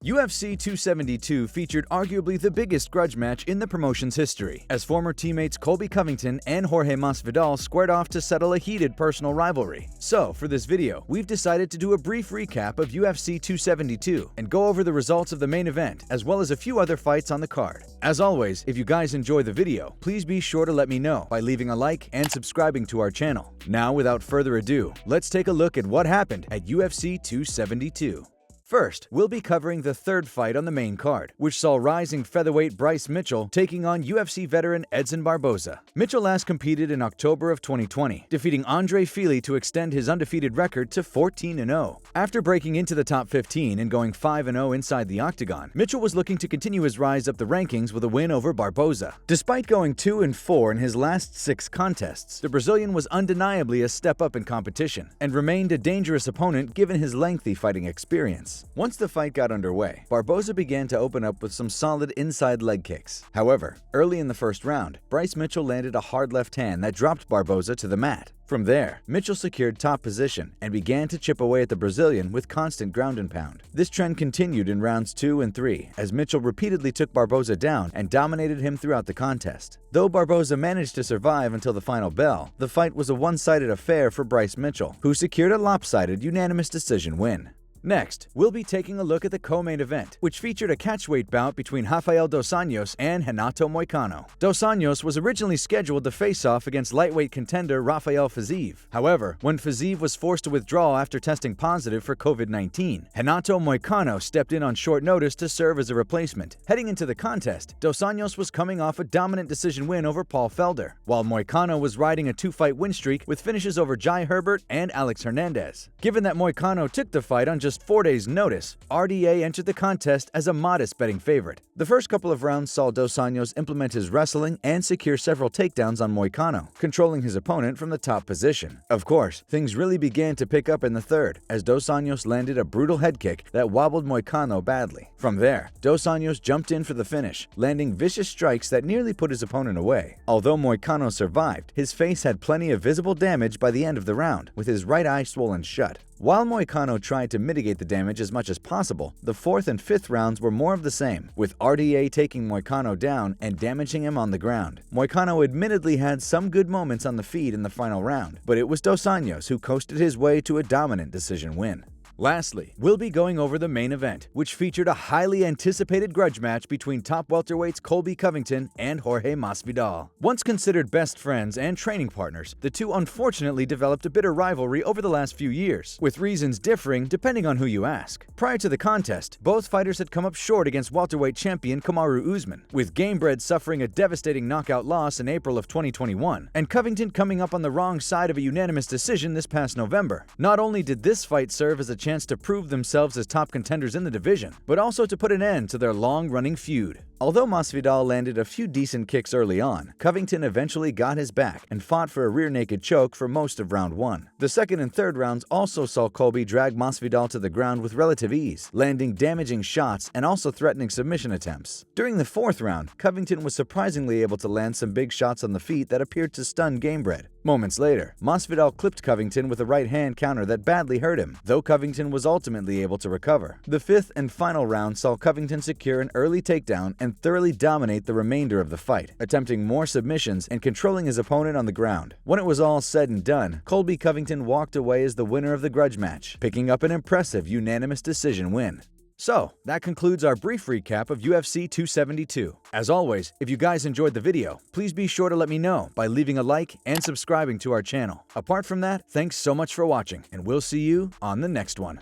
UFC 272 featured arguably the biggest grudge match in the promotion's history, as former teammates Colby Covington and Jorge Masvidal squared off to settle a heated personal rivalry. So, for this video, we've decided to do a brief recap of UFC 272 and go over the results of the main event, as well as a few other fights on the card. As always, if you guys enjoy the video, please be sure to let me know by leaving a like and subscribing to our channel. Now, without further ado, let's take a look at what happened at UFC 272. First, we'll be covering the third fight on the main card, which saw rising featherweight Bryce Mitchell taking on UFC veteran Edson Barboza. Mitchell last competed in October of 2020, defeating Andre Fili to extend his undefeated record to 14-0. After breaking into the top 15 and going 5-0 inside the octagon, Mitchell was looking to continue his rise up the rankings with a win over Barboza. Despite going 2-4 in his last 6 contests, the Brazilian was undeniably a step up in competition and remained a dangerous opponent given his lengthy fighting experience. Once the fight got underway, Barboza began to open up with some solid inside leg kicks. However, early in the first round, Bryce Mitchell landed a hard left hand that dropped Barboza to the mat. From there, Mitchell secured top position and began to chip away at the Brazilian with constant ground and pound. This trend continued in rounds 2 and 3 as Mitchell repeatedly took Barboza down and dominated him throughout the contest. Though Barboza managed to survive until the final bell, the fight was a one-sided affair for Bryce Mitchell, who secured a lopsided unanimous decision win. Next, we'll be taking a look at the co-main event, which featured a catchweight bout between Rafael dos Anjos and Renato Moicano. Dos Anjos was originally scheduled to face off against lightweight contender Rafael. However, when Fiziev was forced to withdraw after testing positive for COVID-19, Renato Moicano stepped in on short notice to serve as a replacement. Heading into the contest, Dos Anjos was coming off a dominant decision win over Paul Felder, while Moicano was riding a 2-fight win streak with finishes over Jai Herbert and Alex Hernandez. Given that Moicano took the fight on just 4 days' notice, RDA entered the contest as a modest betting favorite. The first couple of rounds saw Dos Anjos implement his wrestling and secure several takedowns on Moicano, controlling his opponent from the top position. Of course, things really began to pick up in the third, as Dos Anjos landed a brutal head kick that wobbled Moicano badly. From there, Dos Anjos jumped in for the finish, landing vicious strikes that nearly put his opponent away. Although Moicano survived, his face had plenty of visible damage by the end of the round, with his right eye swollen shut. While Moicano tried to mitigate the damage as much as possible, the 4th and 5th rounds were more of the same, with RDA taking Moicano down and damaging him on the ground. Moicano admittedly had some good moments on the feet in the final round, but it was Dos Anjos who coasted his way to a dominant decision win. Lastly, we'll be going over the main event, which featured a highly anticipated grudge match between top welterweights Colby Covington and Jorge Masvidal. Once considered best friends and training partners, the two unfortunately developed a bitter rivalry over the last few years, with reasons differing depending on who you ask. Prior to the contest, both fighters had come up short against welterweight champion Kamaru Usman, with Gamebred suffering a devastating knockout loss in April of 2021, and Covington coming up on the wrong side of a unanimous decision this past November. Not only did this fight serve as a chance to prove themselves as top contenders in the division, but also to put an end to their long-running feud. Although Masvidal landed a few decent kicks early on, Covington eventually got his back and fought for a rear naked choke for most of round 1. The second and third rounds also saw Colby drag Masvidal to the ground with relative ease, landing damaging shots and also threatening submission attempts. During the 4th round, Covington was surprisingly able to land some big shots on the feet that appeared to stun Gamebred. Moments later, Masvidal clipped Covington with a right hand counter that badly hurt him, though Covington was ultimately able to recover. The 5th and final round saw Covington secure an early takedown and thoroughly dominate the remainder of the fight, attempting more submissions and controlling his opponent on the ground. When it was all said and done, Colby Covington walked away as the winner of the grudge match, picking up an impressive unanimous decision win. So, that concludes our brief recap of UFC 272. As always, if you guys enjoyed the video, please be sure to let me know by leaving a like and subscribing to our channel. Apart from that, thanks so much for watching, and we'll see you on the next one.